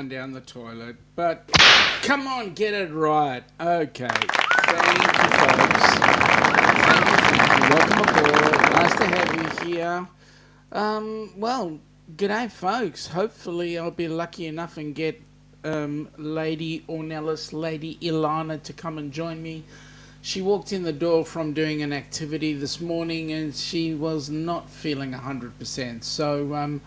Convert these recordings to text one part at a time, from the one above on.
going down the toilet, but come on, get it right. Okay. Thank you, folks. Thank you. Welcome aboard. Nice to have you here. Well, g'day, folks. Hopefully I'll be lucky enough and get Lady Ornelas, Lady Ilana to come and join me. She walked in the door from doing an activity this morning and she was not feeling 100%. So,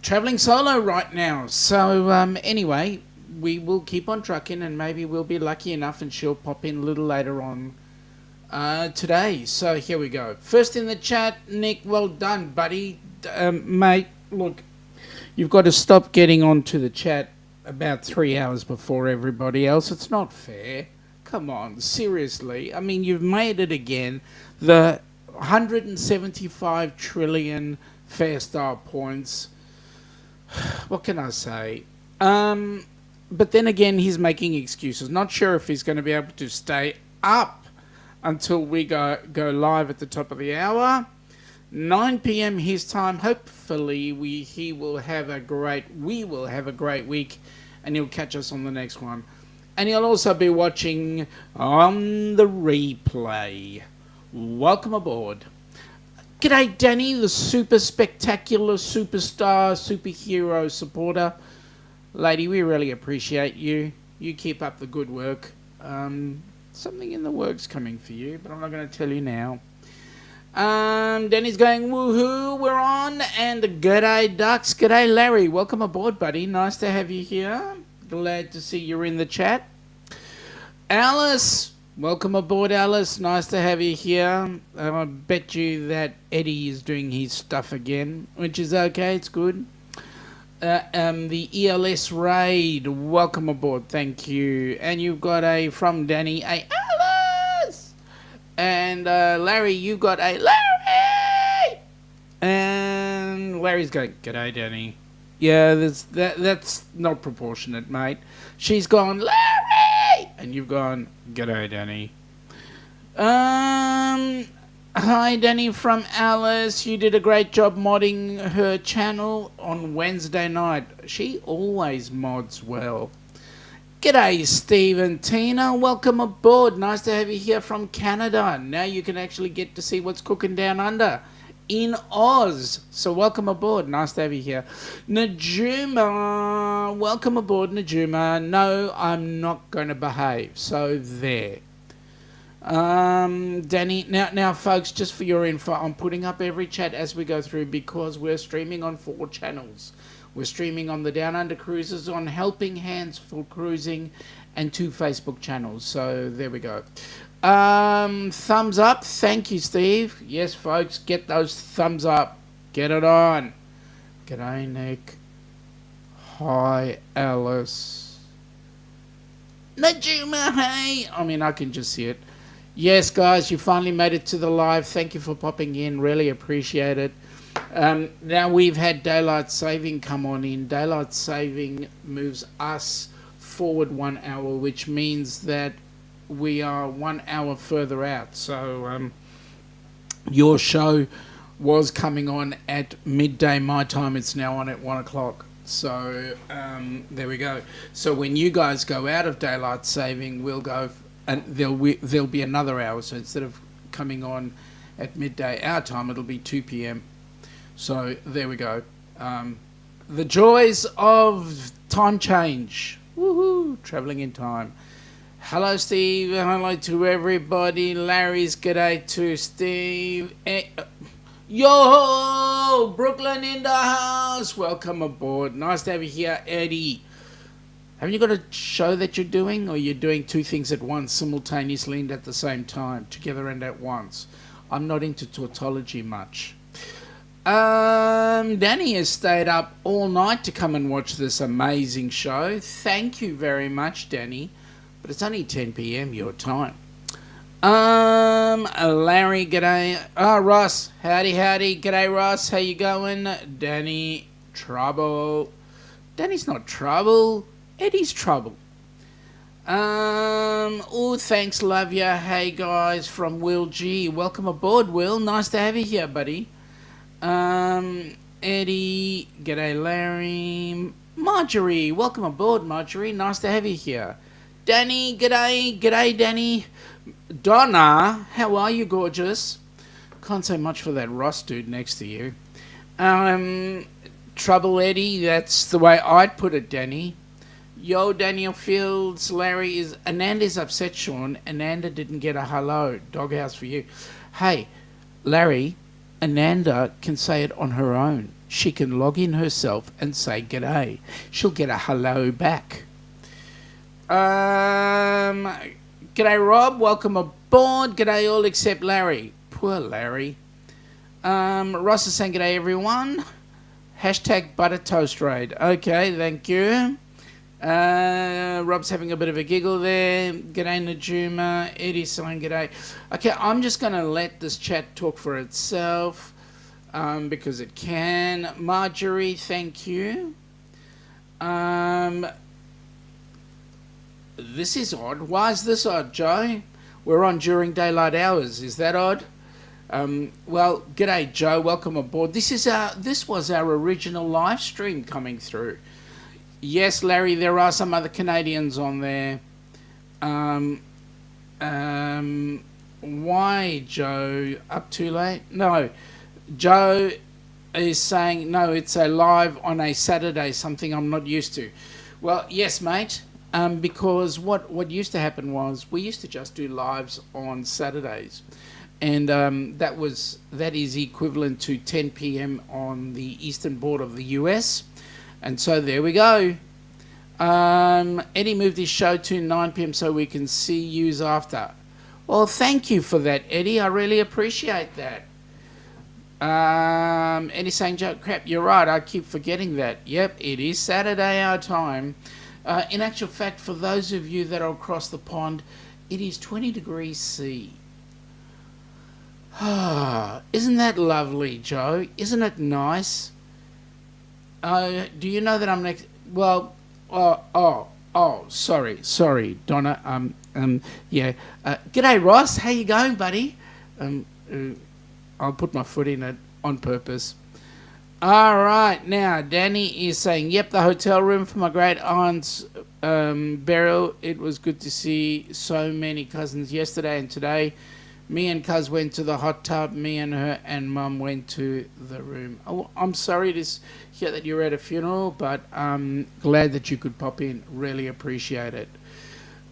traveling solo right now. So, anyway, we will keep on trucking and maybe we'll be lucky enough and she'll pop in a little later on today. So, here we go. First in the chat, Nick, well done, buddy. Mate, look, you've got to stop getting onto the chat about 3 hours before everybody else. It's not fair. Come on, seriously. I mean, you've made it again. The 175 trillion fair star points. What can I say? But then again, he's making excuses. Not sure if he's going to be able to stay up until we go live at the top of the hour. 9 p.m. his time. Hopefully, we will have a great week, and he'll catch us on the next one. And he'll also be watching on the replay. Welcome aboard. G'day, Danny, the super spectacular superstar, superhero supporter. Lady, we really appreciate you. You keep up the good work. Something in the works coming for you, but I'm not going to tell you now. Danny's going, woohoo, we're on. And g'day, Ducks. G'day, Larry. Welcome aboard, buddy. Nice to have you here. Glad to see you're in the chat. Alice, welcome aboard, Alice. Nice to have you here. I bet you that Eddie is doing his stuff again, which is okay. It's good. The ELS raid, welcome aboard. Thank you. And you've got from Danny, Alice. And Larry, you've got Larry. And Larry's going, g'day, Danny. Yeah, that's not proportionate, mate. She's gone, Larry! And you've gone, g'day, Danny. Hi, Danny from Alice. You did a great job modding her channel on Wednesday night. She always mods well. G'day, Steve and Tina. Welcome aboard. Nice to have you here from Canada. Now you can actually get to see what's cooking down under in Oz. So welcome aboard. Nice to have you here. Najuma. Welcome aboard, Najuma. No, I'm not going to behave. So there. Danny, now folks, just for your info, I'm putting up every chat as we go through because we're streaming on 4 channels. We're streaming on the Downunder Cruisers, on Helping Hands for Cruising, and 2 Facebook channels. So there we go. Thumbs up. Thank you, Steve. Yes, folks, get those thumbs up. Get it on. G'day, Nick. Hi, Alice. Najuma, hey. I mean, I can just see it. Yes, guys, you finally made it to the live. Thank you for popping in. Really appreciate it. Now we've had Daylight Saving come on in. Daylight Saving moves us forward 1 hour, which means that we are 1 hour further out. So your show was coming on at midday my time. It's now on at 1 o'clock. So there we go. So when you guys go out of Daylight Saving, we'll go... and there'll be another hour. So instead of coming on at midday our time, it'll be 2 p.m. So there we go. The joys of time change. Woohoo! Traveling in time. Hello, Steve. Hello to everybody. Larry's g'day to Steve. Yo! Brooklyn in the house. Welcome aboard. Nice to have you here, Eddie. Haven't you got a show that you're doing, or you're doing 2 things at once, simultaneously and at the same time, together and at once? I'm not into tautology much. Danny has stayed up all night to come and watch this amazing show. Thank you very much, Danny. But it's only 10 p.m. your time. Larry, g'day. Ross, howdy. G'day, Ross. How you going? Danny, trouble. Danny's not trouble. Eddie's trouble. Thanks, love ya. Hey, guys, from Will G. Welcome aboard, Will. Nice to have you here, buddy. Eddie, g'day, Larry. Marjorie, welcome aboard, Marjorie. Nice to have you here. Danny, g'day, Danny. Donna, how are you, gorgeous? Can't say much for that Ross dude next to you. Trouble Eddie, that's the way I'd put it, Danny. Yo, Daniel Fields, Larry is... Ananda's upset, Sean. Ananda didn't get a hello. Doghouse for you. Hey, Larry, Ananda can say it on her own. She can log in herself and say g'day. She'll get a hello back. G'day, Rob. Welcome aboard. G'day all except Larry. Poor Larry. Ross is saying g'day, everyone. Hashtag butter toast raid. Okay, thank you. Rob's having a bit of a giggle there. G'day, Najuma. Eddie's saying g'day. Okay, I'm just going to let this chat talk for itself because it can. Marjorie, thank you. This is odd. Why is this odd, Joe? We're on during daylight hours. Is that odd? Well, g'day, Joe. Welcome aboard. This was our original live stream coming through. Yes, Larry, there are some other Canadians on there. Why, Joe? Up too late? No. Joe is saying, no, it's a live on a Saturday, something I'm not used to. Well, yes, mate, because what used to happen was we used to just do lives on Saturdays. And that is equivalent to 10 p.m. on the eastern border of the U.S., and so there we go. Eddie moved his show to 9 p.m. so we can see yous after. Well, thank you for that, Eddie. I really appreciate that. Eddie saying, Joe, crap, you're right. I keep forgetting that. Yep, it is Saturday our time. In actual fact, for those of you that are across the pond, it is 20 degrees C. Isn't that lovely, Joe? Isn't it nice? Do you know that I'm next? Well, sorry, Donna. Yeah. G'day, Ross. How you going, buddy? I'll put my foot in it on purpose. All right, now Danny is saying, "Yep, the hotel room for my great aunt's burial. It was good to see so many cousins yesterday and today. Me and Cuz went to the hot tub. Me and her and Mum went to the room. Oh, I'm sorry to hear that you're at a funeral, but I'm glad that you could pop in. Really appreciate it.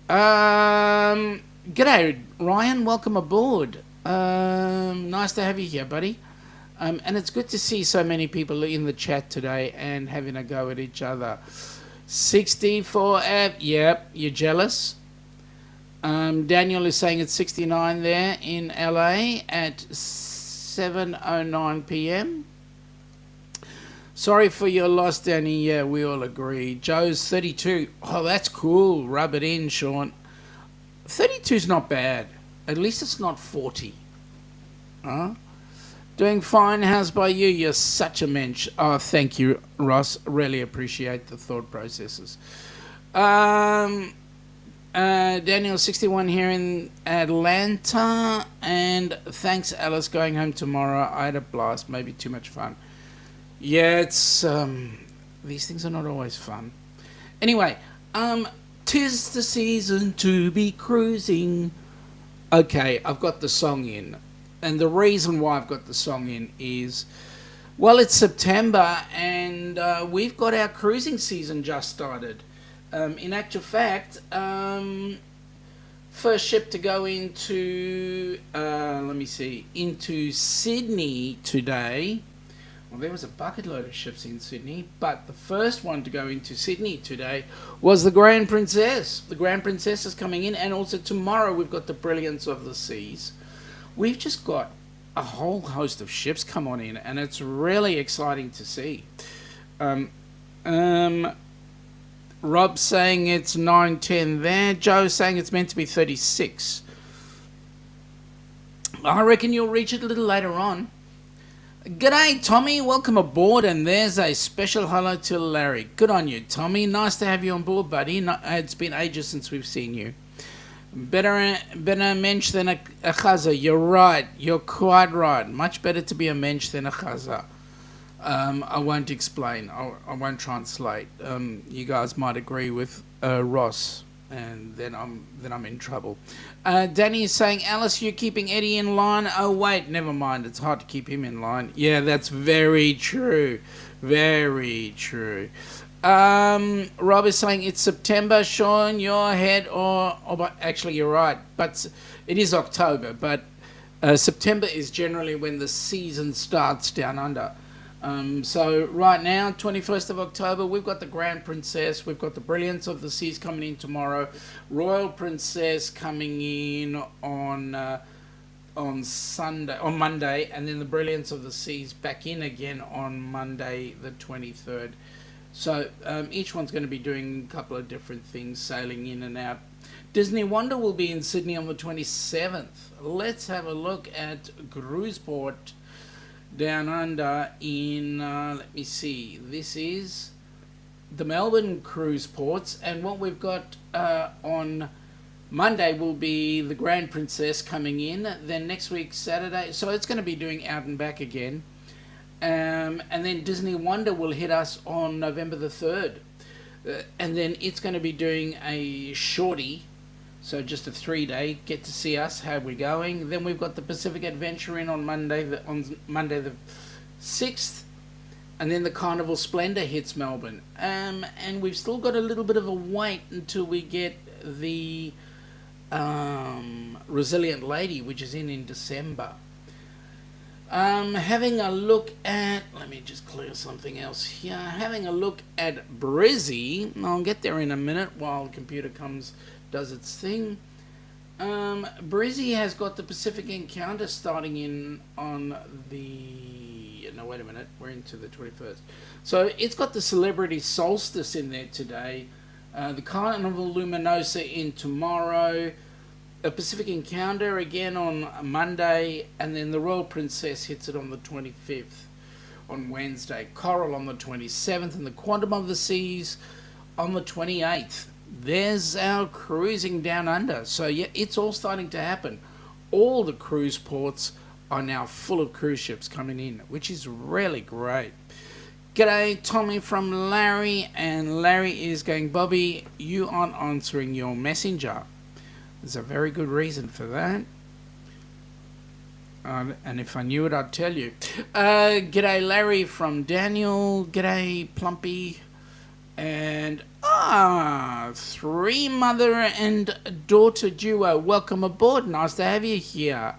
G'day, Ryan. Welcome aboard. Nice to have you here, buddy. And it's good to see so many people in the chat today and having a go at each other. 64 Ave. Yep, you're jealous. Daniel is saying it's 69 there in LA at 7:09 p.m. Sorry for your loss, Danny. Yeah, we all agree. Joe's 32. Oh, that's cool. Rub it in, Sean. 32's not bad. At least it's not 40. Doing fine. How's by you? You're such a mensch. Oh, thank you, Ross. Really appreciate the thought processes. Daniel 61 here in Atlanta, and thanks, Alice. Going home tomorrow. I had a blast. Maybe too much fun. Yeah, it's these things are not always fun. Anyway, 'tis the season to be cruising. Okay, I've got the song in, and the reason why I've got the song in is, well, it's September, and we've got our cruising season just started. In actual fact, first ship to go into, into Sydney today. Well, there was a bucket load of ships in Sydney, but the first one to go into Sydney today was the Grand Princess. The Grand Princess is coming in, and also tomorrow we've got the Brilliance of the Seas. We've just got a whole host of ships come on in, and it's really exciting to see. Rob's saying it's 9:10 there. Joe's saying it's meant to be 36. I reckon you'll reach it a little later on. G'day, Tommy. Welcome aboard, and there's a special hello to Larry. Good on you, Tommy. Nice to have you on board, buddy. It's been ages since we've seen you. Better a mensch than a chaza. You're right. You're quite right. Much better to be a mensch than a chaza. I won't explain. I won't translate. You guys might agree with Ross, and then I'm in trouble. Danny is saying, Alice, you're keeping Eddie in line. Oh wait, never mind. It's hard to keep him in line. Yeah, that's very true. Very true. Rob is saying it's September. Sean, your head but actually you're right. But it is October. But September is generally when the season starts down under. So right now, 21st of October, we've got the Grand Princess, we've got the Brilliance of the Seas coming in tomorrow, Royal Princess coming in on Monday, and then the Brilliance of the Seas back in again on Monday the 23rd. So each one's going to be doing a couple of different things, sailing in and out. Disney Wonder will be in Sydney on the 27th. Let's have a look at Cruiseport down under in, let me see, this is the Melbourne cruise ports, and what we've got on Monday will be the Grand Princess coming in, then next week Saturday, so it's going to be doing out and back again, and then Disney Wonder will hit us on November the 3rd, and then it's going to be doing a shorty, so just a 3-day, get to see us, how we're going. Then we've got the Pacific Adventure in on Monday the 6th, and then the Carnival Splendor hits Melbourne. And we've still got a little bit of a wait until we get the Resilient Lady, which is in December. Having a look at, let me just clear something else here. Having a look at Brizzy, I'll get there in a minute while the computer does its thing. Brizzy has got the Pacific Encounter starting in on the... No, wait a minute. We're into the 21st. So it's got the Celebrity Solstice in there today. The Carnival Luminosa in tomorrow. A Pacific Encounter again on Monday. And then the Royal Princess hits it on the 25th on Wednesday. Coral on the 27th. And the Quantum of the Seas on the 28th. There's our cruising down under. So yeah, it's all starting to happen. All the cruise ports are now full of cruise ships coming in, which is really great. G'day, Tommy from Larry, and Larry is going, Bobby, you aren't answering your messenger. There's a very good reason for that. And if I knew it, I'd tell you. G'day, Larry from Daniel. G'day, Plumpy. And three mother and daughter duo, welcome aboard. Nice to have you here.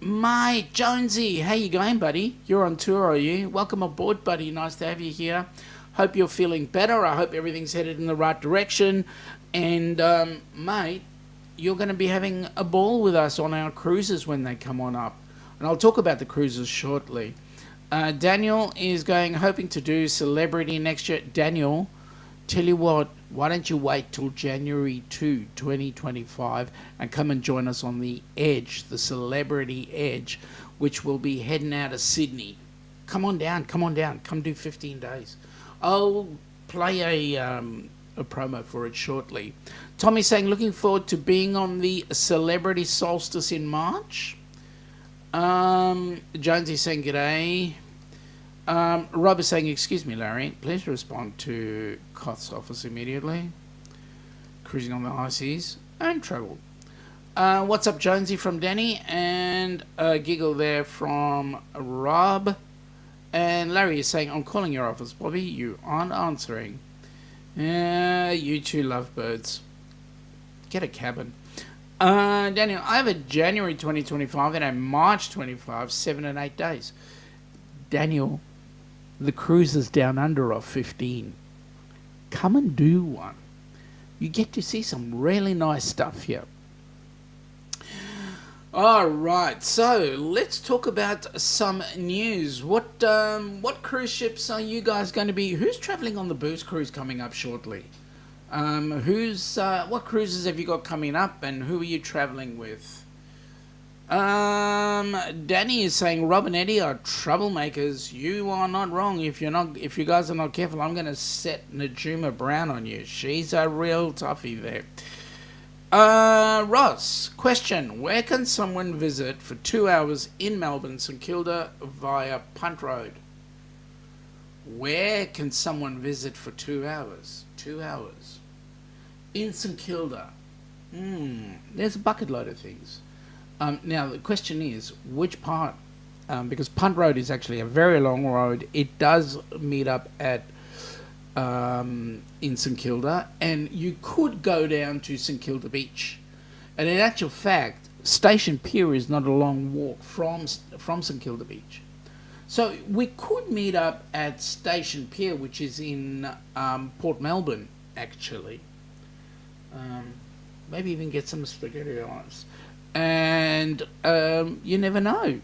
My Jonesy, how you going, buddy? You're on tour, are you? Welcome aboard, buddy. Nice to have you here. Hope you're feeling better. I hope everything's headed in the right direction. And mate, you're going to be having a ball with us on our cruises when they come on up, and I'll talk about the cruises shortly. Daniel is hoping to do Celebrity next year. Daniel, tell you what, why don't you wait till January 2, 2025 and come and join us on the Edge, the Celebrity Edge, which will be heading out of Sydney. Come on down, come do 15 days. I'll play a promo for it shortly. Tommy's saying, looking forward to being on the Celebrity Solstice in March. Jonesy's saying g'day. Rob is saying, excuse me, Larry, please respond to Koth's office immediately. Cruising on the high seas and travel. What's up, Jonesy from Danny, and a giggle there from Rob. And Larry is saying, I'm calling your office, Bobby, you aren't answering. You two lovebirds. Get a cabin. Daniel, I have a January 2025 and a March 25, 7 and 8 days. Daniel, the cruises down under are 15. Come and do one. You get to see some really nice stuff here. All right, so let's talk about some news. What cruise ships are you guys going to be? Who's traveling on the Booze Cruise coming up shortly? What cruises have you got coming up, and who are you traveling with? Danny is saying Rob and Eddie are troublemakers. You are not wrong. If you guys are not careful, I'm going to set Najuma Brown on you. She's a real toughie there. Ross, question. Where can someone visit for 2 hours in Melbourne, St Kilda via Punt Road? Where can someone visit for 2 hours? 2 hours. In St Kilda. There's a bucket load of things. Now, the question is, which part? Because Punt Road is actually a very long road. It does meet up at in St Kilda, and you could go down to St Kilda Beach. And in actual fact, Station Pier is not a long walk from St Kilda Beach. So we could meet up at Station Pier, which is in Port Melbourne, actually. Maybe even get some spaghetti eyes. And you never know.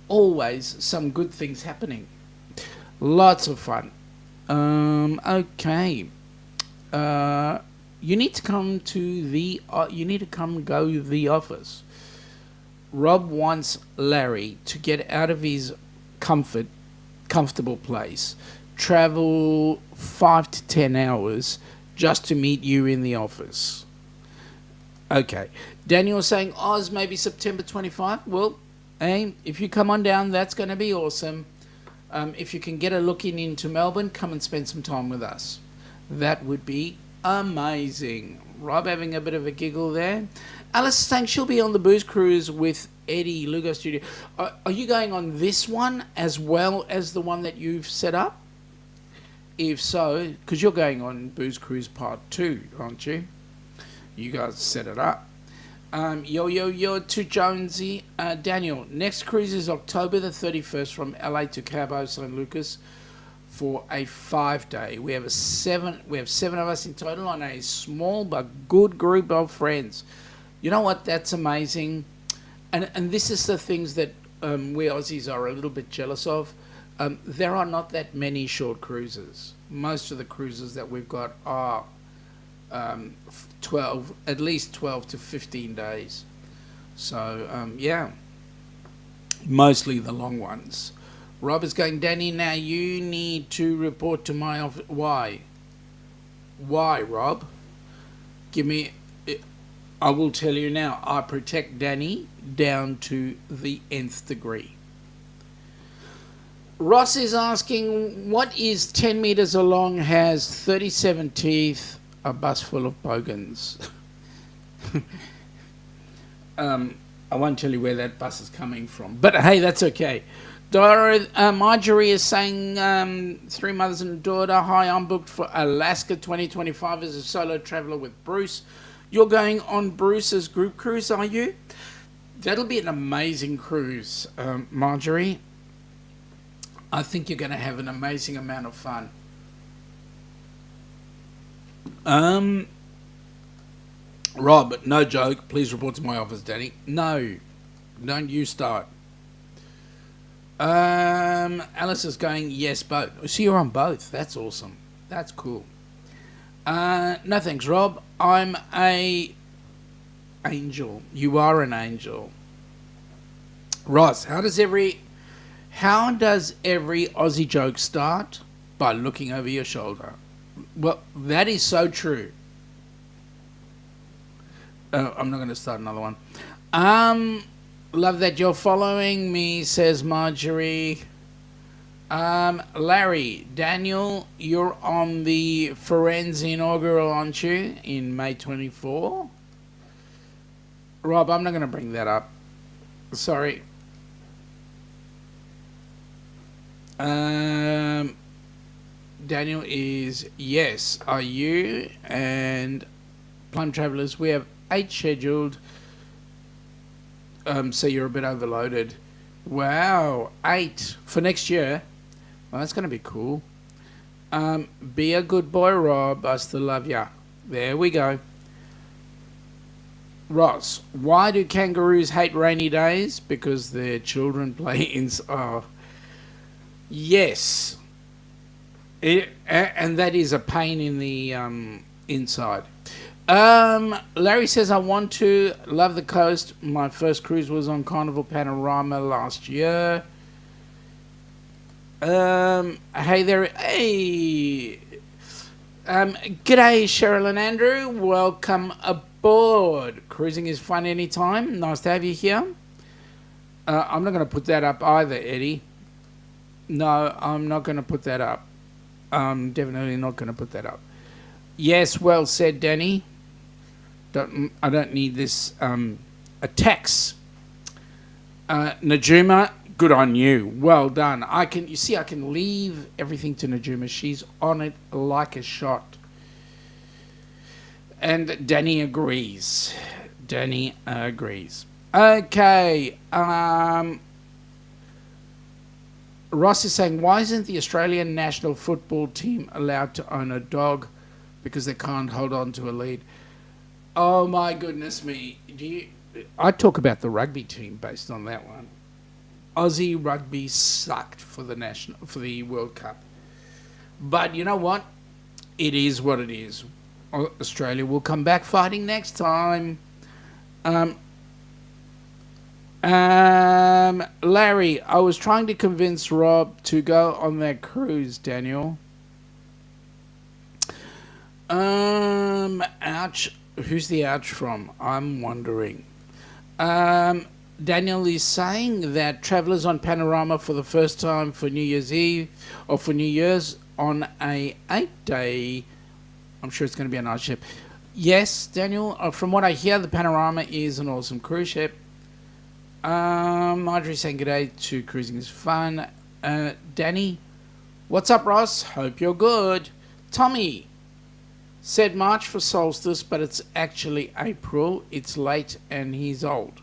Always some good things happening. Lots of fun. Okay. You need to come to the. You need to come go to the office. Rob wants Larry to get out of his comfortable place, travel 5 to 10 hours just to meet you in the office. Okay. Daniel saying Oz maybe September 25. Well, hey, if you come on down, that's going to be awesome. If you can get a look into Melbourne, come and spend some time with us. That would be amazing. Rob having a bit of a giggle there. Alice is saying she'll be on the booze cruise with Eddie Lugo Studio. Are you going on this one as well as the one that you've set up? If so, because you're going on Booze Cruise Part 2, aren't you? You guys set it up. Yo to Jonesy. Daniel, next cruise is October the 31st from LA to Cabo San Lucas for a 5-day. We have 7 of us in total on a small but good group of friends. You know what? That's amazing. And this is the things that we Aussies are a little bit jealous of. There are not that many short cruises. Most of the cruises that we've got are at least 12 to 15 days. So, yeah, mostly the long ones. Rob is going, Danny, now you need to report to my office. Why? Why, Rob? I will tell you now. I protect Danny down to the nth degree. Ross is asking, what is 10 meters long, has 37 teeth, a bus full of bogans? I won't tell you where that bus is coming from, but hey, that's okay. Marjorie is saying, 3 mothers and a daughter. Hi, I'm booked for Alaska 2025 as a solo traveller with Bruce. You're going on Bruce's group cruise, are you? That'll be an amazing cruise, Marjorie. I think you're going to have an amazing amount of fun. Rob, no joke. Please report to my office, Danny. No, don't you start. Alice is going, yes, both. So you're on both. That's awesome. That's cool. No thanks, Rob. I'm a angel. You are an angel. Ross, how does every Aussie joke start? By looking over your shoulder. Well, that is so true. I'm not going to start another one. Love that you're following me, says Marjorie. Larry, Daniel, you're on the Firenze inaugural, aren't you? In May 24. Rob, I'm not going to bring that up. Sorry. Daniel is yes. Are you? And Plum Travellers, we have 8 scheduled. So you're a bit overloaded. Wow, 8 for next year. Well, that's going to be cool. Be a good boy, Rob. I still love ya. There we go. Ross, why do kangaroos hate rainy days? Because their children play in... Oh, yes. And that is a pain in the inside. Larry says, I want to love the coast. My first cruise was on Carnival Panorama last year. Hey there. Hey. G'day, Cheryl and Andrew. Welcome aboard. Cruising is fun anytime. Nice to have you here. I'm not going to put that up either, Eddie. No, I'm not going to put that up. I'm definitely not going to put that up. Yes, well said, Danny. I don't need this attacks. Najuma, good on you. Well done. I can leave everything to Najuma. She's on it like a shot. And Danny agrees. Okay. Ross is saying, why isn't the Australian national football team allowed to own a dog? Because they can't hold on to a lead. Oh my goodness me. I talk about the rugby team based on that one. Aussie rugby sucked for the World Cup. But you know what? It is what it is. Australia will come back fighting next time. Larry, I was trying to convince Rob to go on that cruise, Daniel. Ouch. Who's the ouch from? I'm wondering. Daniel is saying that travellers on Panorama for the first time for New Year's Eve or for New Year's on a 8-day. I'm sure it's going to be a nice ship. Yes, Daniel. From what I hear, the Panorama is an awesome cruise ship. Marjorie saying g'day to cruising is fun. Danny, what's up, Ross? Hope you're good. Tommy said March for solstice, but it's actually April. It's late and he's old.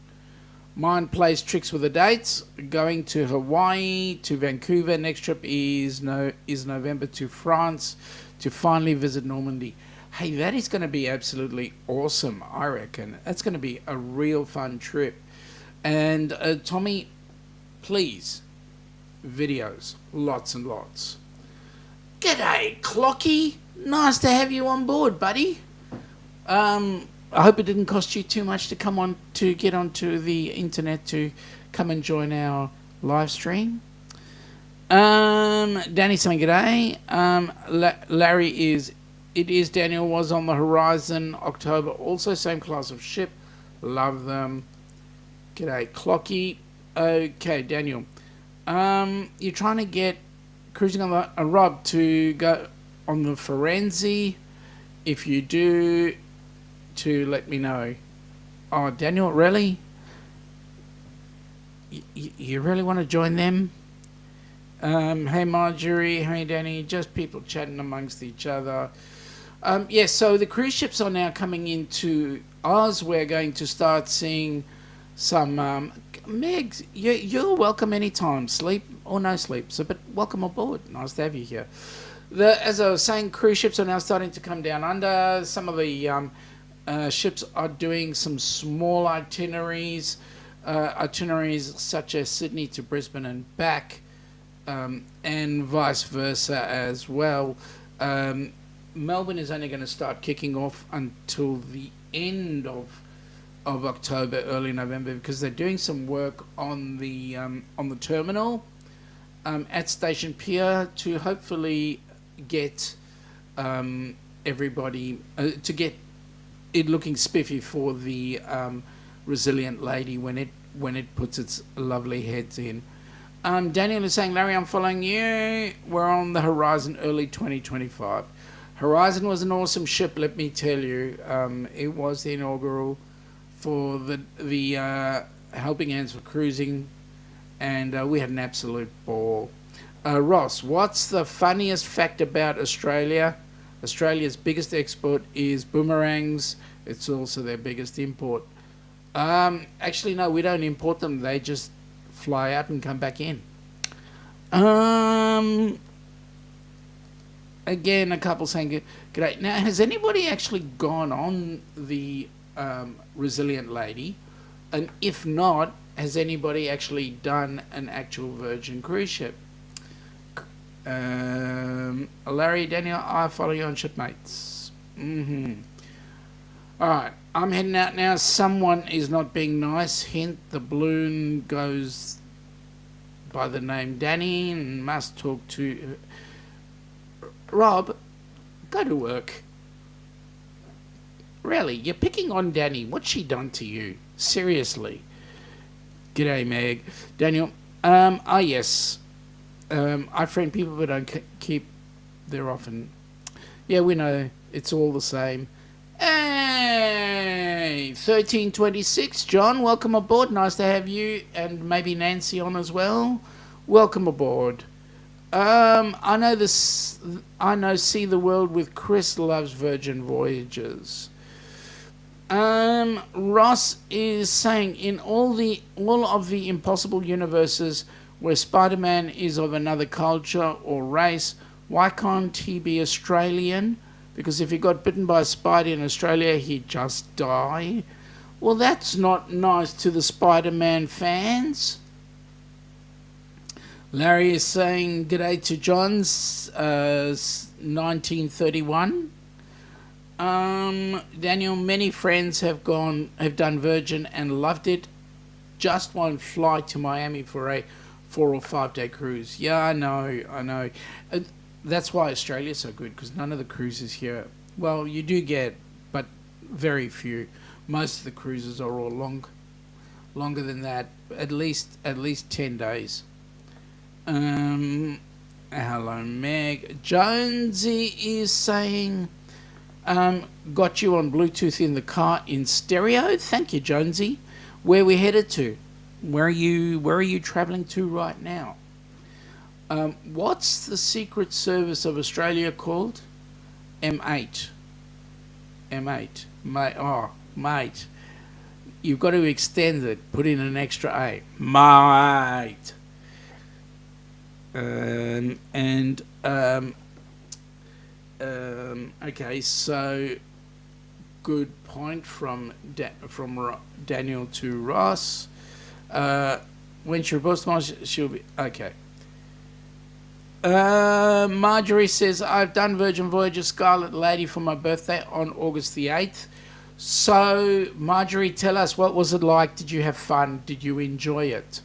Mine plays tricks with the dates. Going to Hawaii, to Vancouver. Next trip is November to France to finally visit Normandy. Hey, that is going to be absolutely awesome, I reckon. That's going to be a real fun trip. And Tommy, please, videos, lots and lots. G'day, Clocky. Nice to have you on board, buddy. I hope it didn't cost you too much to get onto the internet to come and join our live stream. Danny saying g'day. Larry it is Daniel was on the horizon, October, also same class of ship. Love them. G'day, Clocky. Okay, Daniel. You're trying to get cruising on a Rob to go on the Firenze. If you do, to let me know. Oh, Daniel, really? You really want to join them? Hey, Marjorie. Hey, Danny. Just people chatting amongst each other. Yes, so the cruise ships are now coming into Oz. We're going to start seeing some Megs, you're welcome anytime, sleep or no sleep. But welcome aboard. Nice to have you here. As I was saying, cruise ships are now starting to come down under. Some of the ships are doing some small itineraries such as Sydney to Brisbane and back, and vice versa as well. Melbourne is only going to start kicking off until the end of October, early November, because they're doing some work on the terminal at Station Pier to hopefully get everybody to get it looking spiffy for the Resilient Lady when it puts its lovely heads in. Daniel is saying, Larry, I'm following you. We're on the Horizon early 2025. Horizon was an awesome ship, let me tell you. It was the inaugural for the Helping Hands for Cruising, and we had an absolute ball. Ross, what's the funniest fact about Australia? Australia's biggest export is boomerangs. It's also their biggest import. Actually, no, we don't import them. They just fly out and come back in. Again, a couple saying g'day. Now, has anybody actually gone on the Resilient Lady? And if not, has anybody actually done an actual Virgin cruise ship? Larry, Daniel, I follow you on shipmates. Alright, I'm heading out now. Someone is not being nice. Hint, the balloon goes by the name Danny and must talk to... Rob, Go to work. Really, you're picking on Danny. What's she done to you? Seriously. G'day, Meg. Daniel. Yes. I friend people but don't keep their often. Yeah, we know. It's all the same. Hey! 1326. John, welcome aboard. Nice to have you and maybe Nancy on as well. Welcome aboard. I know this. I know See the World with Chris loves Virgin Voyages. Ross is saying in all of the impossible universes where Spider-Man is of another culture or race, why can't he be Australian? Because if he got bitten by a spider in Australia, he'd just die. Well, that's not nice to the Spider-Man fans. Larry is saying g'day to John's 1931. Daniel, many friends have done Virgin and loved it. Just won't fly to Miami for a 4 or 5 day cruise. Yeah, I know. That's why Australia's so good, because none of the cruises here. Well, you do get, but very few. Most of the cruises are all longer than that. At least 10 days. Hello, Meg. Jonesy is saying. Got you on Bluetooth in the car in stereo. Thank you, Jonesy. Where we headed to? Where are you travelling to right now? What's the Secret Service of Australia called? M8. M8. Mate. You've got to extend it. Put in an extra A. Mate. Okay, so good point from Daniel to Ross. When she reports tomorrow, she'll be okay. Marjorie says, I've done Virgin Voyager Scarlet Lady for my birthday on August the 8th. So, Marjorie, tell us, what was it like? Did you have fun? Did you enjoy it?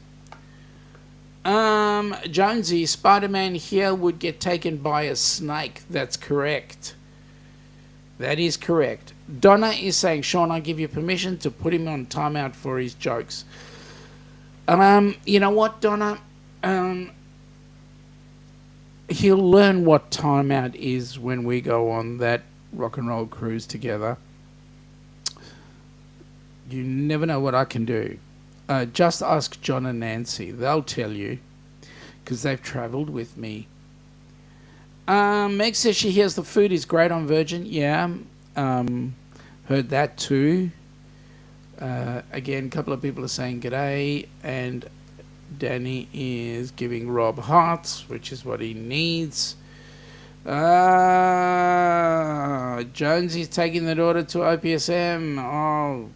Jonesy, Spider-Man here would get taken by a snake. That's correct. That is correct. Donna is saying, Sean, I give you permission to put him on timeout for his jokes. You know what, Donna? He'll learn what timeout is when we go on that rock and roll cruise together. You never know what I can do. Just ask John and Nancy. They'll tell you, because they've travelled with me. Meg says she hears the food is great on Virgin. Yeah, heard that too. Again, a couple of people are saying g'day, and Danny is giving Rob hearts, which is what he needs. Jonesy's taking the daughter to OPSM. Oh,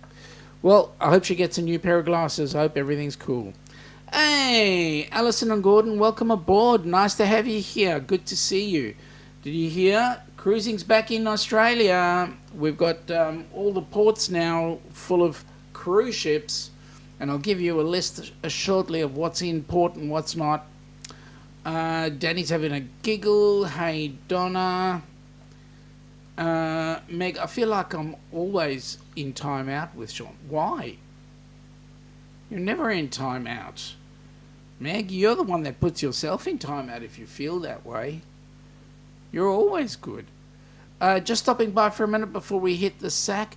well, I hope she gets a new pair of glasses. I hope everything's cool. Hey, Alison and Gordon, welcome aboard. Nice to have you here. Good to see you. Did you hear? Cruising's back in Australia. We've got all the ports now full of cruise ships, and I'll give you a list shortly of what's in port and what's not. Danny's having a giggle. Hey, Donna. Meg, I feel like I'm always in timeout with Sean. Why? You're never in timeout. Meg, you're the one that puts yourself in timeout if you feel that way. You're always good. Just stopping by for a minute before we hit the sack.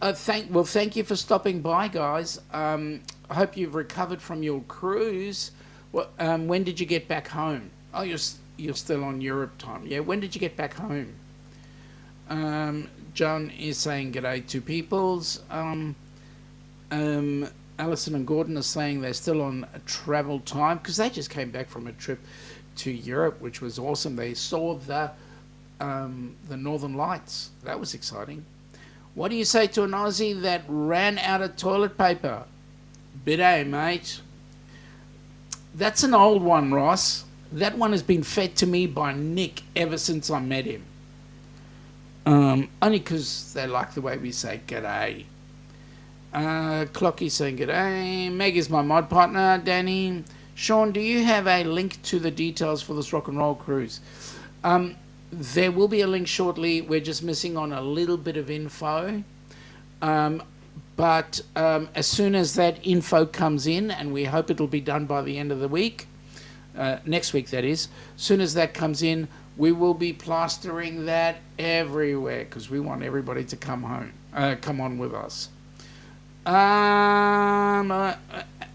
Thank you for stopping by, guys. I hope you've recovered from your cruise. When did you get back home? Oh, you're still on Europe time. Yeah, when did you get back home? John is saying g'day to peoples. Alison and Gordon are saying they're still on a travel time because they just came back from a trip to Europe, which was awesome. They saw the Northern Lights. That was exciting. What do you say to an Aussie that ran out of toilet paper? Bidet, mate. That's an old one, Ross. That one has been fed to me by Nick ever since I met him. Only because they like the way we say g'day. Clocky saying g'day. Meg is my mod partner. Danny. Sean, do you have a link to the details for this rock and roll cruise? There will be a link shortly. We're just missing on a little bit of info. Um, but as soon as that info comes in, and we hope it'll be done by the end of the week, next week that is, as soon as that comes in, we will be plastering that everywhere because we want everybody to come on with us.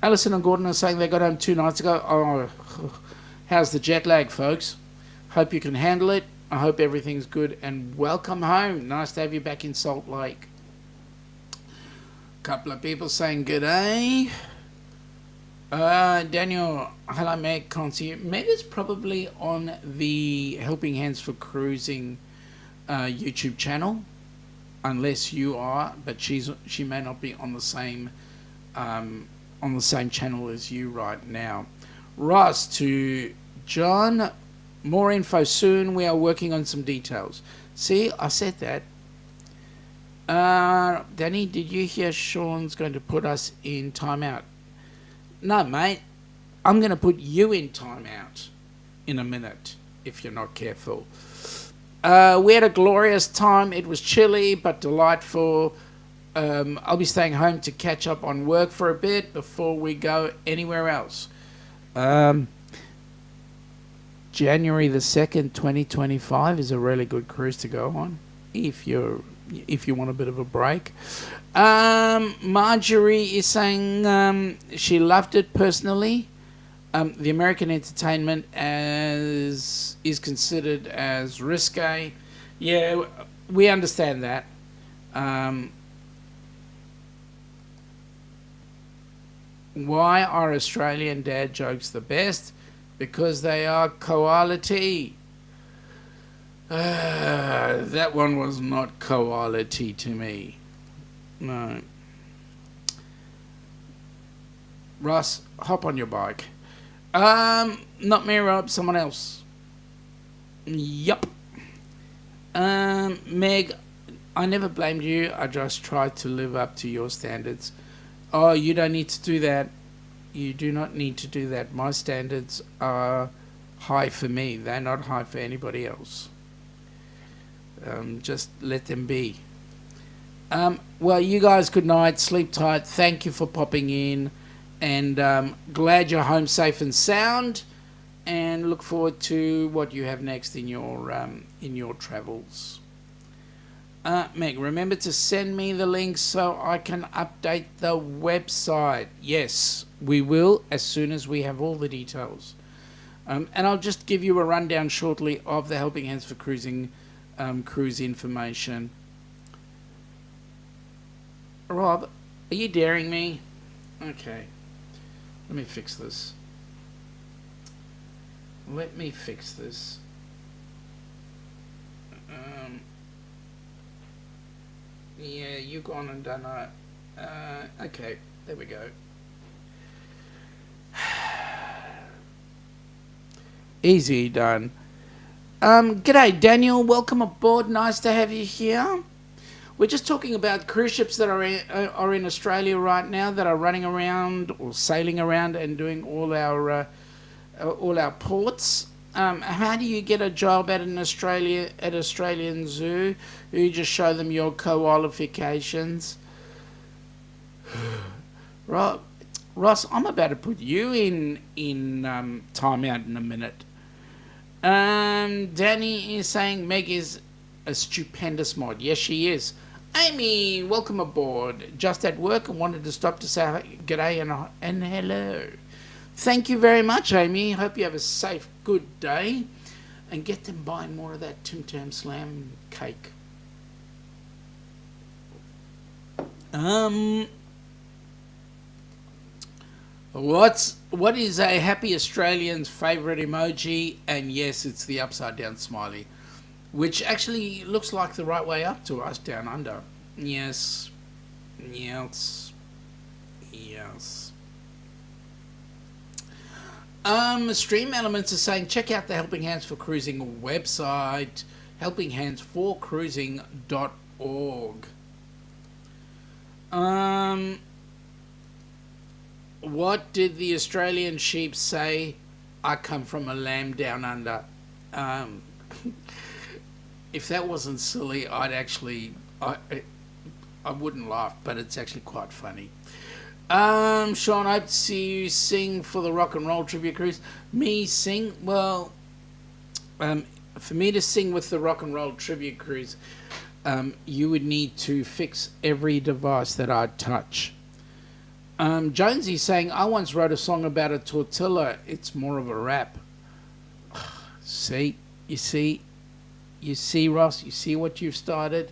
Alison and Gordon are saying they got home 2 nights ago. Oh, how's the jet lag, folks? Hope you can handle it. I hope everything's good, and welcome home. Nice to have you back in Salt Lake. Couple of people saying good day. Daniel, hello Meg, can't see you. Meg is probably on the Helping Hands for Cruising YouTube channel, unless you are, but she may not be on the same channel as you right now. Ross to John, more info soon. We are working on some details. See, I said that. Danny, did you hear Sean's going to put us in timeout? No, mate. I'm going to put you in timeout in a minute if you're not careful. We had a glorious time. It was chilly but delightful. I'll be staying home to catch up on work for a bit before we go anywhere else. January the 2nd, 2025 is a really good cruise to go on if you want a bit of a break. Marjorie is saying she loved it personally. The American entertainment is considered as risque. Yeah, we understand that. Why are Australian dad jokes the best? Because they are quality. That one was not quality to me. No. Russ, hop on your bike. Not me, Rob, someone else. Yup. Meg, I never blamed you. I just tried to live up to your standards. Oh, you don't need to do that. You do not need to do that. My standards are high for me. They're not high for anybody else. Just let them be. Well, you guys, good night. Sleep tight. Thank you for popping in. And glad you're home safe and sound. And look forward to what you have next in your travels. Meg, remember to send me the link so I can update the website. Yes, we will as soon as we have all the details. And I'll just give you a rundown shortly of the Helping Hands for Cruising cruise information. Rob, are you daring me? Okay, let me fix this. Yeah, you've gone and done that. Okay, there we go. Easy done. G'day, Daniel. Welcome aboard. Nice to have you here. We're just talking about cruise ships that are in Australia right now that are running around or sailing around and doing all our ports. How do you get a job at Australian Zoo? You just show them your qualifications. Ross, I'm about to put you in timeout in a minute. Danny is saying Meg is a stupendous mod. Yes, she is. Amy, welcome aboard. Just at work and wanted to stop to say g'day and hello. Thank you very much, Amy. Hope you have a safe, good day. And get them buying more of that Tim Tam Slam cake. What is a happy Australian's favourite emoji? And yes, it's the upside down smiley, which actually looks like the right way up to us down under. Yes. Stream Elements are saying check out the Helping Hands for Cruising website, helpinghandsforcruising.org. What did the Australian sheep say? I come from a lamb down under. if that wasn't silly, I wouldn't laugh, but it's actually quite funny. Sean, I hope to see you sing for the Rock and Roll Trivia Cruise. Me sing? Well, for me to sing with the Rock and Roll Trivia Cruise, you would need to fix every device that I touch. Jonesy's saying, I once wrote a song about a tortilla. It's more of a rap. See, Ross, you see what you've started?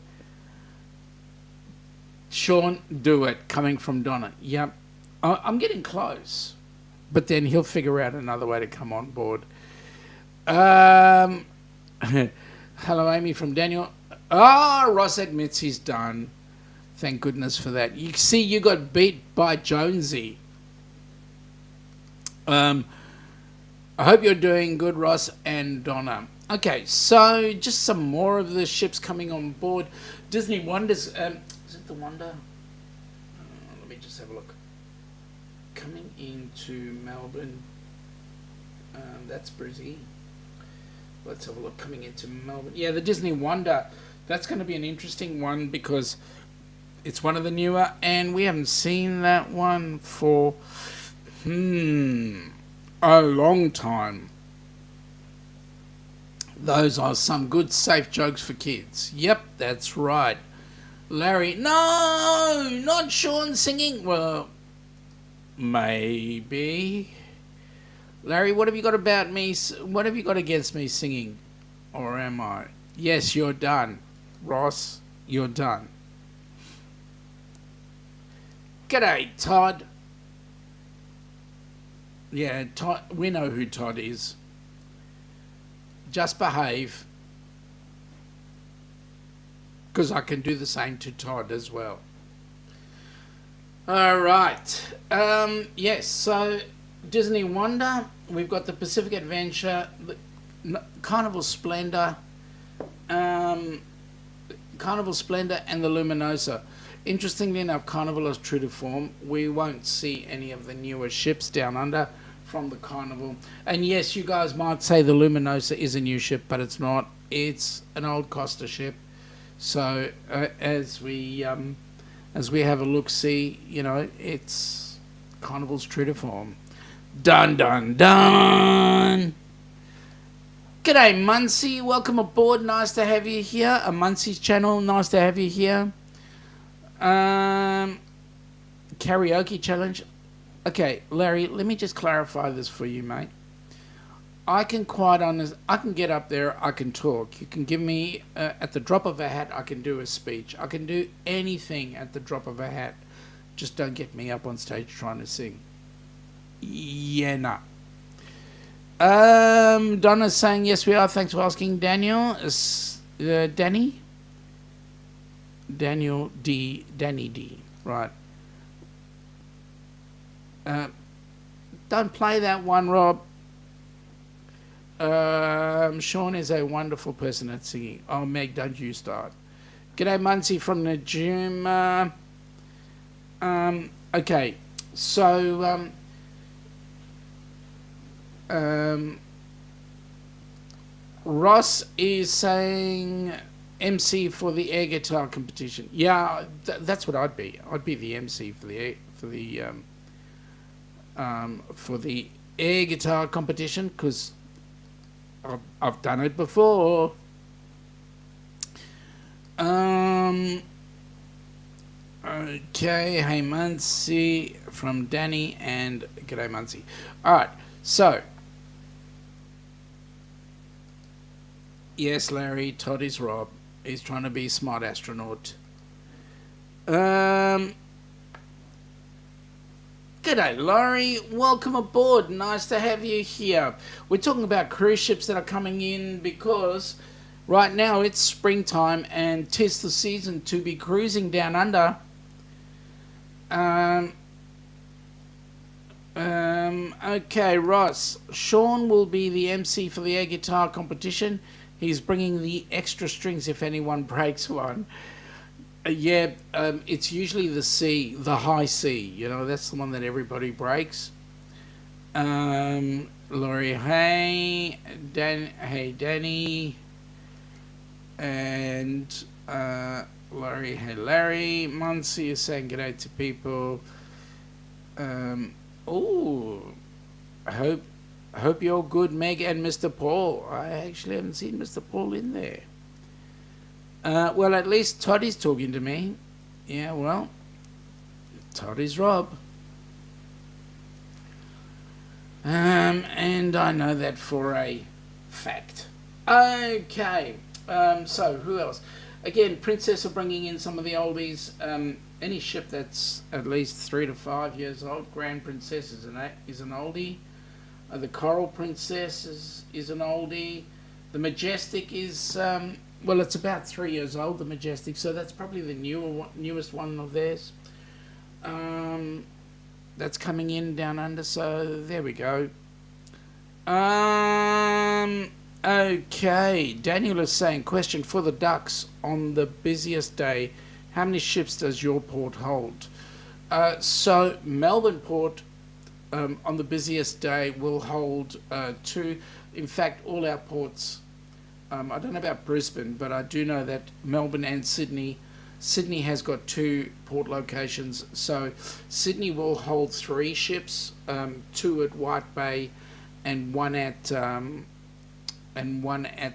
Sean, do it, coming from Donna. Yep. I'm getting close. But then he'll figure out another way to come on board. Hello, Amy from Daniel. Ross admits he's done. Thank goodness for that. You see, you got beat by Jonesy. I hope you're doing good, Ross and Donna. Okay, so just some more of the ships coming on board. Disney Wonders. Is it the Wonder? Let me just have a look. Coming into Melbourne. That's Brizzy. Let's have a look. Coming into Melbourne. Yeah, the Disney Wonder. That's going to be an interesting one because it's one of the newer, and we haven't seen that one for a long time. Those are some good, safe jokes for kids. Yep, that's right. Larry, no, not Sean singing. Well, maybe. Larry, what have you got about me? What have you got against me singing? Or am I? Yes, you're done. Ross, you're done. G'day, Todd. Yeah, Todd, we know who Todd is. Just behave. Because I can do the same to Todd as well. All right. Yes, so Disney Wonder. We've got the Pacific Adventure, the Carnival Splendor, and the Luminosa. Interestingly enough, Carnival is true to form. We won't see any of the newer ships down under from the Carnival. And yes, you guys might say the Luminosa is a new ship, but it's not. It's an old Costa ship. So as we have a look, see, it's Carnival's true to form. Dun dun dun. G'day, Muncie. Welcome aboard. Nice to have you here. A Muncie's channel. Nice to have you here. Karaoke challenge. Okay, Larry, let me just clarify this for you, mate. I can get up there, I can talk. You can give me, at the drop of a hat, I can do a speech. I can do anything at the drop of a hat. Just don't get me up on stage trying to sing. Yeah, nah. Donna's saying, yes, we are. Thanks for asking, Daniel. Danny? Danny D. Right. Don't play that one, Rob. Sean is a wonderful person at singing. Oh, Meg, don't you start. G'day, Muncie from Najuma. Okay, so Ross is saying MC for the air guitar competition. Yeah, that's what I'd be. I'd be the MC for the air guitar competition because I've done it before. Okay, hey Muncie from Danny and g'day Muncie. All right, so yes, Larry, Todd is Rob. He's trying to be a smart astronaut. G'day, Laurie. Welcome aboard. Nice to have you here. We're talking about cruise ships that are coming in because right now it's springtime and 'tis the season to be cruising down under. Okay, Ross. Sean will be the MC for the air guitar competition. He's bringing the extra strings if anyone breaks one. It's usually the high C. That's the one that everybody breaks. Laurie, hey Danny. And Larry, hey Larry. Muncie is saying g'day to people. Oh, I hope you're good, Meg and Mr. Paul. I actually haven't seen Mr. Paul in there. Well, at least Toddy's talking to me. Yeah, well, Toddy's Rob. And I know that for a fact. Okay. So who else? Again, Princess are bringing in some of the oldies. Any ship that's at least 3 to 5 years old. Grand Princess is an oldie. The Coral Princess is an oldie. The Majestic is well, it's about 3 years old. The Majestic, so that's probably the newest one of theirs. That's coming in down under. So there we go. Okay, Daniel is saying, question for the Ducks on the busiest day, how many ships does your port hold? So Melbourne Port on the busiest day will hold 2. In fact, all our ports, I don't know about Brisbane, but I do know that Melbourne and Sydney has got 2 port locations. So Sydney will hold 3 ships, 2 at White Bay and one at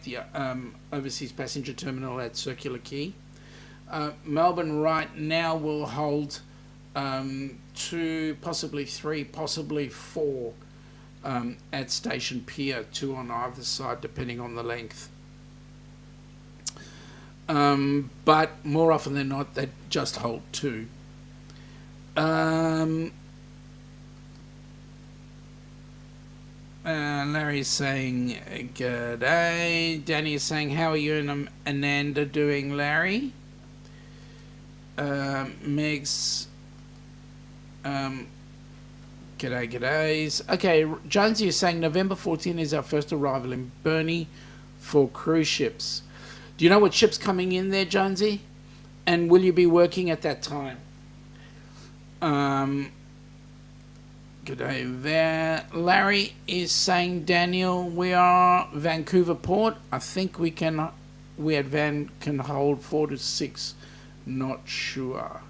the overseas passenger terminal at Circular Quay. Melbourne right now will hold 2, possibly 3, possibly 4 at Station Pier, 2 on either side, depending on the length. But more often than not, they just hold 2. Larry's saying, g'day. Danny is saying, how are you and Ananda doing, Larry? Meg's, g'days. Okay, Jonesy is saying November 14 is our first arrival in Burnie for cruise ships. Do you know what ship's coming in there, Jonesy? And will you be working at that time? G'day there. Larry is saying, Daniel, we are Vancouver Port. I think we can hold 4 to 6. Not sure.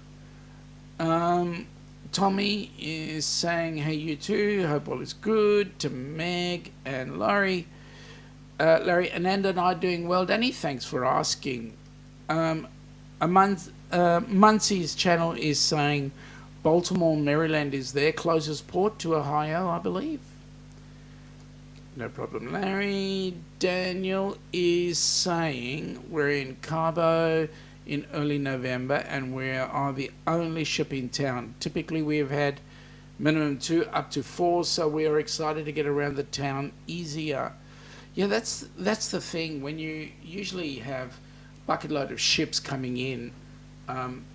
Tommy is saying, hey, you too. Hope all is good. To Meg and Laurie. Larry, Ananda and I are doing well, Danny. Thanks for asking. Muncie's channel is saying Baltimore, Maryland is their closest port to Ohio, I believe. No problem, Larry. Daniel is saying we're in Cabo in early November and we are the only ship in town. Typically we have had minimum 2 up to 4, so we are excited to get around the town easier. Yeah, that's the thing. When you usually have a bucket load of ships coming in,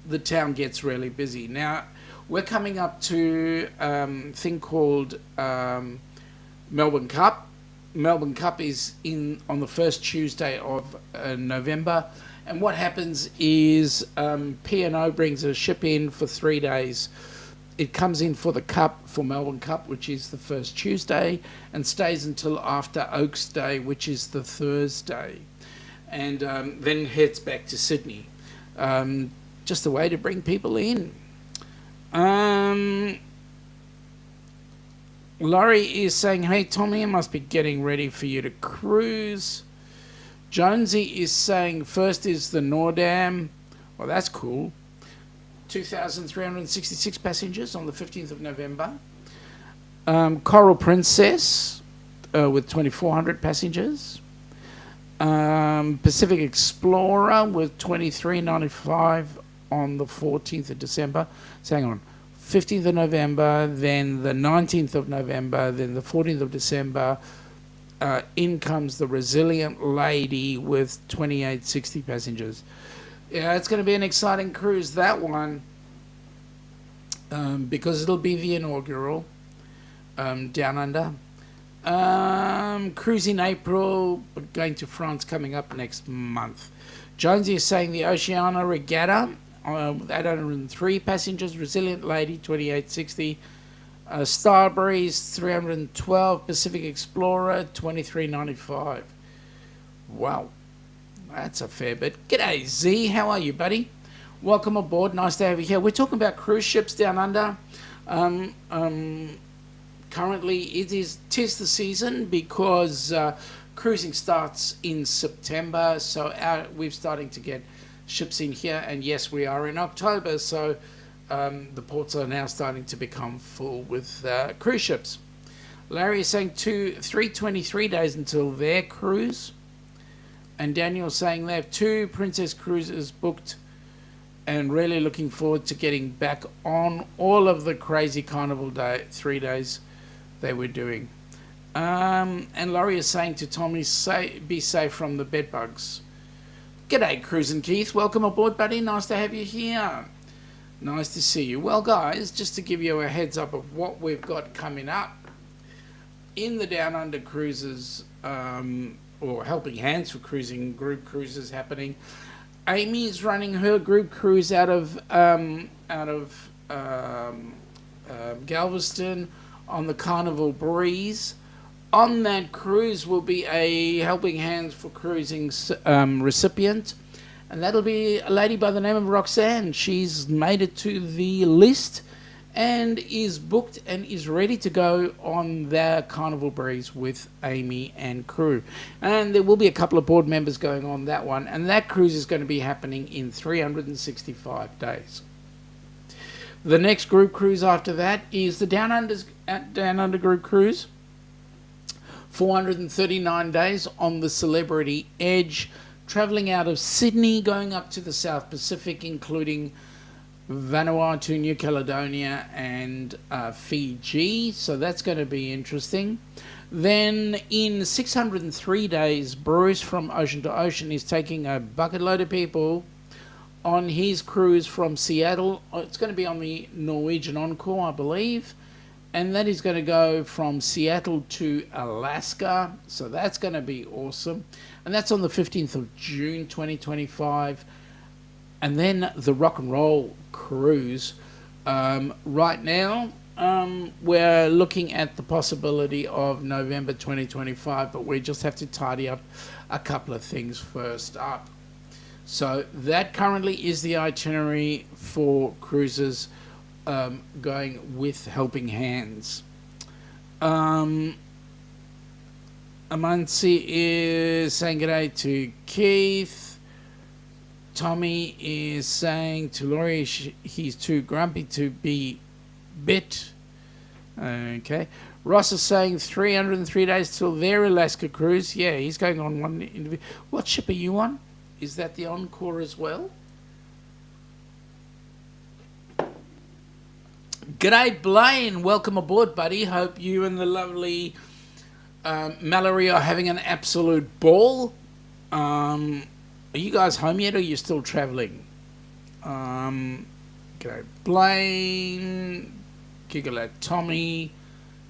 the town gets really busy. Now, we're coming up to a thing called Melbourne Cup. Melbourne Cup is on the first Tuesday of November. And what happens is P&O brings a ship in for 3 days. It comes in for the Cup, for Melbourne Cup, which is the first Tuesday, and stays until after Oaks Day, which is the Thursday. And then heads back to Sydney. Just a way to bring people in. Laurie is saying, hey, Tommy, I must be getting ready for you to cruise. Jonesy is saying, first is the Nordam. Well, that's cool. 2,366 passengers on the 15th of November. Coral Princess with 2,400 passengers. Pacific Explorer with 2,395 on the 14th of December. So hang on. 15th of November, then the 19th of November, then the 14th of December. In comes the Resilient Lady with 2,860 passengers. Yeah, it's going to be an exciting cruise, that one, because it'll be the inaugural down under. Cruise in April, but going to France coming up next month. Jonesy is saying the Oceania Regatta, 803 passengers, Resilient Lady, 2,860. Starbreeze, 312. Pacific Explorer, 2,395. Wow. That's a fair bit. G'day, Z. How are you, buddy? Welcome aboard. Nice to have you here. We're talking about cruise ships down under. Um, um, Currently, tis the season because cruising starts in September. So we're starting to get ships in here, and yes, we are in October. So the ports are now starting to become full with cruise ships. Larry is saying 323 days until their cruise. And Daniel's saying they have 2 Princess Cruises booked and really looking forward to getting back on all of the crazy carnival 3 days they were doing. And Laurie is saying to Tommy, be safe from the bed bugs. G'day, Cruisin' Keith. Welcome aboard, buddy. Nice to have you here. Nice to see you. Well, guys, just to give you a heads up of what we've got coming up in the Downunder Cruisers, or Helping Hands for Cruising group cruises happening. Amy's running her group cruise out of Galveston on the Carnival Breeze. On that cruise will be a Helping Hands for Cruising recipient, and that'll be a lady by the name of Roxanne. She's made it to the list and is booked and is ready to go on the Carnival Breeze with Amy and crew. And there will be a couple of board members going on that one, and that cruise is going to be happening in 365 days. The next group cruise after that is the Down Under Group Cruise. 439 days on the Celebrity Edge, travelling out of Sydney, going up to the South Pacific, including Vanuatu, New Caledonia, and Fiji. So that's going to be interesting. Then in 603 days, Bruce from Ocean to Ocean is taking a bucket load of people on his cruise from Seattle. It's going to be on the Norwegian Encore, I believe. And that is going to go from Seattle to Alaska. So that's going to be awesome. And that's on the 15th of June, 2025. And then the Rock and Roll Cruise. Right now, we're looking at the possibility of November 2025, but we just have to tidy up a couple of things first up. So that currently is the itinerary for cruises going with Helping Hands. Amansi is saying g'day to Keith. Tommy is saying to Laurie he's too grumpy to be bit. Okay. Ross is saying 303 days till their Alaska cruise. Yeah, he's going on one interview. What ship are you on? Is that the Encore as well? G'day, Blaine. Welcome aboard, buddy. Hope you and the lovely Mallory are having an absolute ball. Are you guys home yet, or are you still travelling? G'day, Blaine. Giggle Tommy.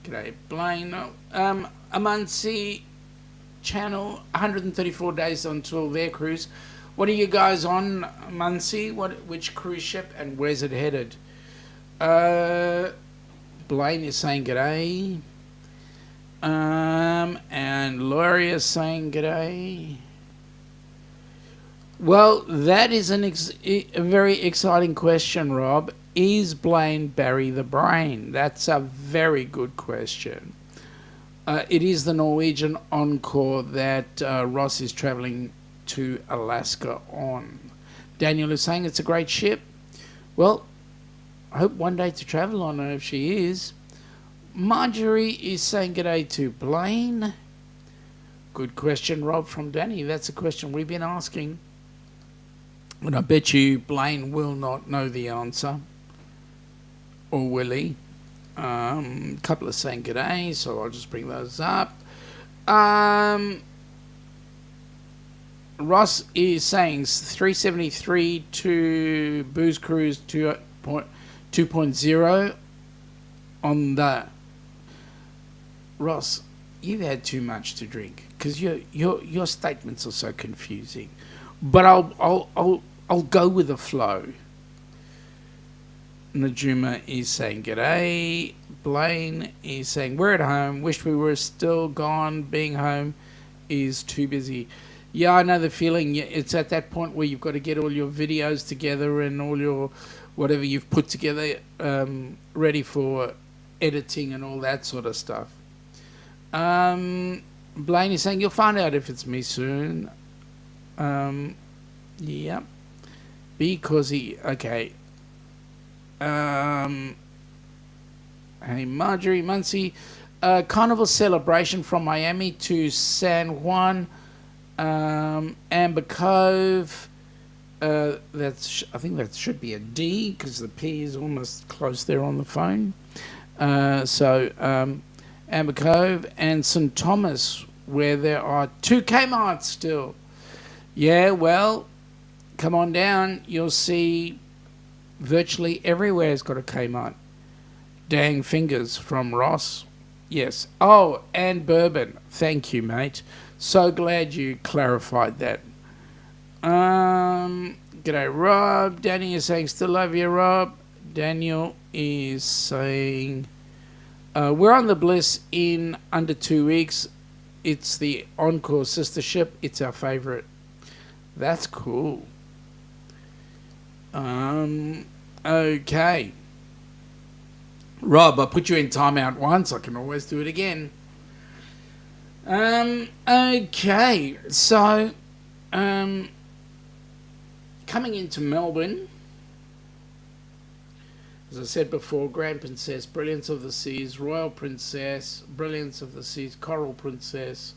G'day, Blaine. Amansi Channel, 134 days until their cruise. What are you guys on, Amansi? Which cruise ship, and where's it headed? Blaine is saying g'day. And Laurie is saying g'day. Well, that is a very exciting question, Rob. Is Blaine Barry the Brain? That's a very good question. It is the Norwegian Encore that Ross is travelling to Alaska on. Daniel is saying it's a great ship. Well, I hope one day to travel on her if she is. Marjorie is saying g'day to Blaine. Good question, Rob, from Danny. That's a question we've been asking. And I bet you Blaine will not know the answer. Or will he? A couple are saying g'day, so I'll just bring those up. Ross is saying 373 to Booze Cruise 2.0 on the... Ross, you've had too much to drink because your statements are so confusing. But I'll go with the flow. Najuma is saying g'day. Blaine is saying we're at home. Wish we were still gone. Being home is too busy. Yeah, I know the feeling. It's at that point where you've got to get all your videos together and all your whatever you've put together ready for editing and all that sort of stuff. Blaine is saying you'll find out if it's me soon. Yeah, because he okay. Hey, Marjorie Muncie, carnival celebration from Miami to San Juan, Amber Cove. I think that should be a D because the P is almost close there on the phone. Amber Cove and St Thomas, where there are 2 Kmarts still. Yeah, well, come on down. You'll see virtually everywhere's got a Kmart. Dang fingers from Ross. Yes. Oh, and bourbon. Thank you, mate. So glad you clarified that. G'day, Rob. Danny is saying, still love you, Rob. Daniel is saying, we're on the Bliss in under 2 weeks. It's the Encore sister ship. It's our favourite. That's cool. Okay. Rob, I put you in timeout once. I can always do it again. Okay. So, coming into Melbourne, as I said before, Grand Princess, Brilliance of the Seas, Royal Princess, Brilliance of the Seas, Coral Princess,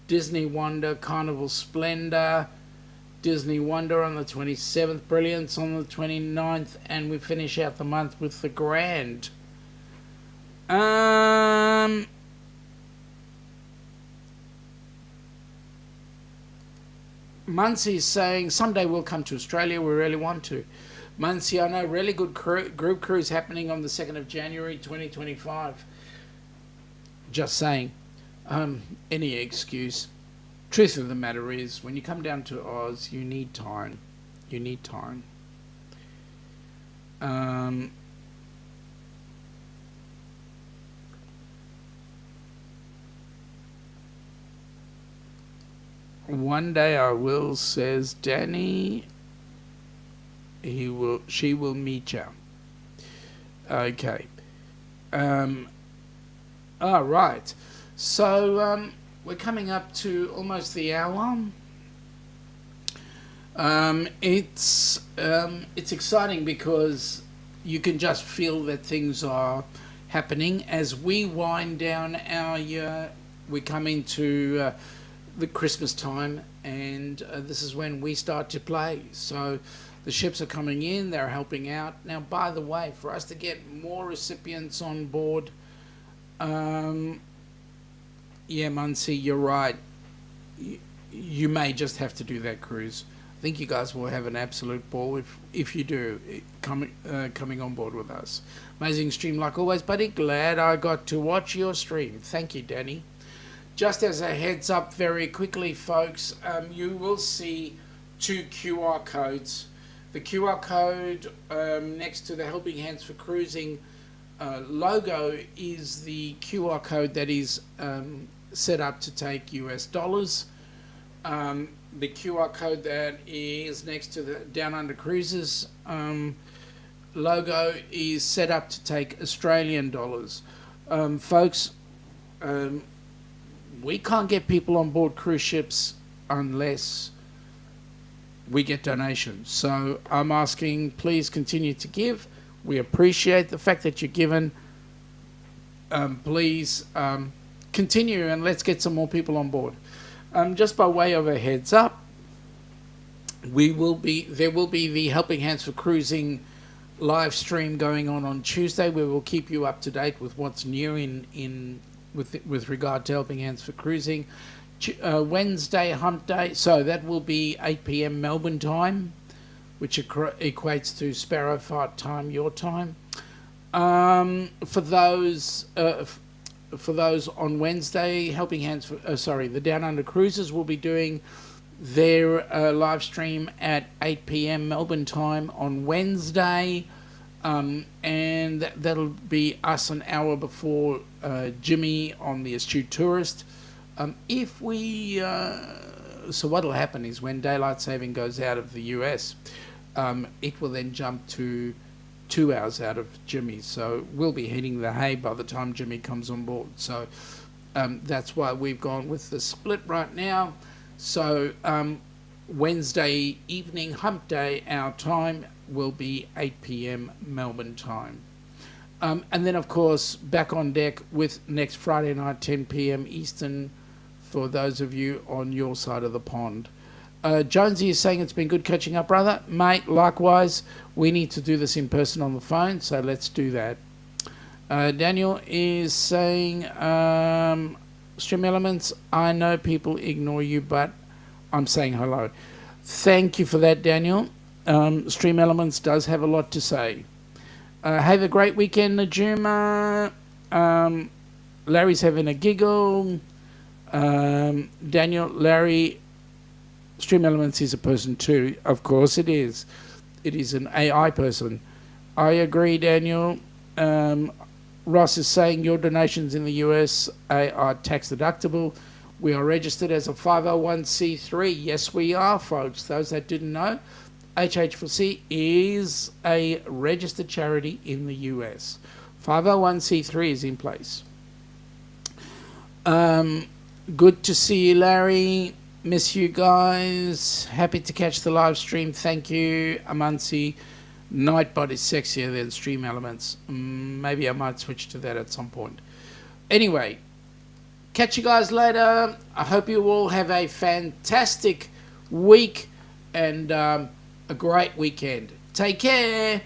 Disney Wonder, Carnival Splendor, Disney Wonder on the 27th, Brilliance on the 29th, and we finish out the month with the Grand. Muncie's saying, someday we'll come to Australia, we really want to. Muncie, I know, really good group cruise happening on the 2nd of January 2025. Just saying. Any excuse. Truth of the matter is, when you come down to Oz, you need time. You need time. One day I will, says Danny. She will meet you. Okay. All right. So, we're coming up to almost the hour. It's exciting because you can just feel that things are happening as we wind down our year. We come into the Christmas time, and this is when we start to play. So the ships are coming in, they're helping out. Now, by the way, for us to get more recipients on board, yeah, Muncie, you're right. You may just have to do that cruise. I think you guys will have an absolute ball if you do coming on board with us. Amazing stream like always, buddy. Glad I got to watch your stream. Thank you, Danny. Just as a heads up very quickly, folks, you will see 2 QR codes. The QR code next to the Helping Hands for Cruising logo is the QR code that is set up to take US dollars. The QR code that is next to the Downunder Cruisers logo is set up to take Australian dollars. Folks, we can't get people on board cruise ships unless we get donations. So I'm asking, please continue to give. We appreciate the fact that you're given. Please continue and let's get some more people on board. Just by way of a heads up, there will be the Helping Hands for Cruising live stream going on Tuesday. We will keep you up to date with what's new with regard to Helping Hands for Cruising. Wednesday, Hump Day, so that will be 8 p.m. Melbourne time, which equates to Sparrow Fart time, your time. For those on Wednesday, Helping Hands for the Downunder Cruisers will be doing their live stream at 8 p.m. Melbourne time on Wednesday, and that'll be us an hour before Jimmy on the Astute Tourist. If we So what'll happen is when daylight saving goes out of the US, it will then jump to 2 hours out of Jimmy. So we'll be hitting the hay by the time Jimmy comes on board. So that's why we've gone with the split right now. So Wednesday evening, hump day, our time will be 8 p.m. Melbourne time. And then, of course, back on deck with next Friday night, 10 p.m. Eastern, for those of you on your side of the pond. Jonesy is saying it's been good catching up, brother. Mate, likewise, we need to do this in person on the phone, so let's do that. Daniel is saying, Stream Elements, I know people ignore you, but I'm saying hello. Thank you for that, Daniel. Stream Elements does have a lot to say. Have a great weekend, Najuma. Larry's having a giggle. Daniel, Larry, Stream Elements is a person too. Of course it is. It is an AI person. I agree, Daniel. Ross is saying your donations in the US are tax deductible. We are registered as a 501c3. Yes, we are, folks. Those that didn't know, HH4C is a registered charity in the US. 501c3 is in place. Good to see you, Larry. Miss you guys. Happy to catch the live stream. Thank you, Amansi. Nightbot is sexier than Stream Elements. Maybe I might switch to that at some point. Anyway, catch you guys later. I hope you all have a fantastic week and a great weekend. Take care.